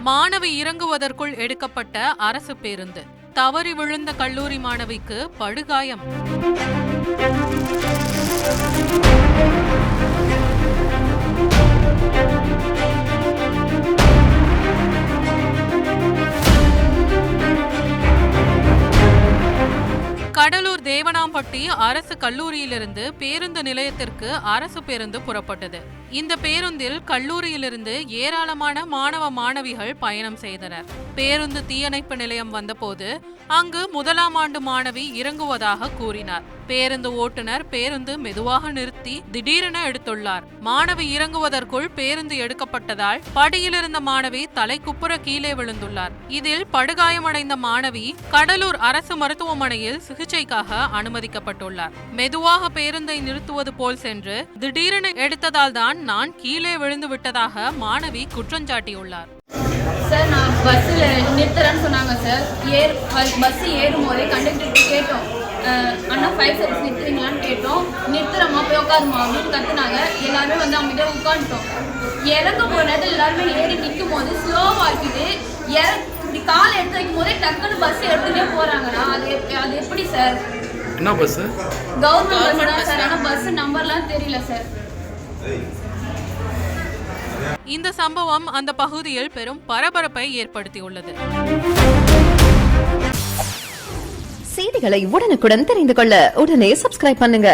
மாணவி இறங்குவதற்குள் எடுக்கப்பட்ட அரசு பேருந்து. தவறி விழுந்த கல்லூரி மாணவிக்கு படுகாயம். கடலூர் தேவனாம்பட்டி அரசு கல்லூரியிலிருந்து பேருந்து நிலையத்திற்கு அரசு பேருந்து புறப்பட்டது. இந்த பேருந்தில் கல்லூரியிலிருந்து ஏராளமான மாணவ மாணவிகள் பயணம் செய்தனர். பேருந்து தீயணைப்பு நிலையம் வந்தபோது அங்கு முதலாம் ஆண்டு மாணவி இறங்குவதாக கூறினார். பேருந்து ஓட்டுநர் பேருந்து மெதுவாக நிறுத்தி திடீரென எடுத்துள்ளார். மாணவி இறங்குவதற்குள் பேருந்து எடுக்கப்பட்டதால் படியிலிருந்த மாணவி தலைக்குப்புற கீழே விழுந்துள்ளார். இதில் படுகாயமடைந்த மாணவி கடலூர் அரசு மருத்துவமனையில் சிகிச்சைக்காக அனுமதிக்கப்பட்டுள்ளார். மெதுவாக பேருந்தை நிறுத்துவது போல் சென்று திடீரென எடுத்ததால் தான் நான் கீழே விழுந்து விட்டதாக மாணவி குற்றஞ்சாட்டியுள்ளார். சார், நான் பஸ்ஸில் நிறுத்துறேன்னு சொன்னாங்க சார். பஸ் ஏறும் போதே கண்டக்டருக்கு கேட்டோம், அண்ணா 5 செகண்ட்ஸ் நிறுத்துறீங்களான்னு கேட்டோம். நிறுத்துறம்மா போய் உட்காருமா அப்படின்னு கத்துனாங்க. எல்லாருமே வந்து அவங்ககிட்ட உட்காந்துட்டோம். இறங்க போகிற நேரத்தில் எல்லாருமே ஏறி நிற்கும் போது ஸ்லோவாக்கிட்டு இப்படி காலை எடுத்து வைக்கும் போதே டக்குன்னு பஸ் எடுத்துகிட்டே போகிறாங்கண்ணா. அது எப்படி சார்? என்ன பஸ்? கவர்மெண்ட் பஸ் தான் சார். ஆனால் பஸ் நம்பர்லாம் தெரியல சார். இந்த சம்பவம் அந்த பகுதியில் பெரும் பரபரப்பை ஏற்படுத்தியுள்ளது. செய்திகளை உடனுக்குடன் தெரிந்து கொள்ள உடனே சப்ஸ்கிரைப் பண்ணுங்க.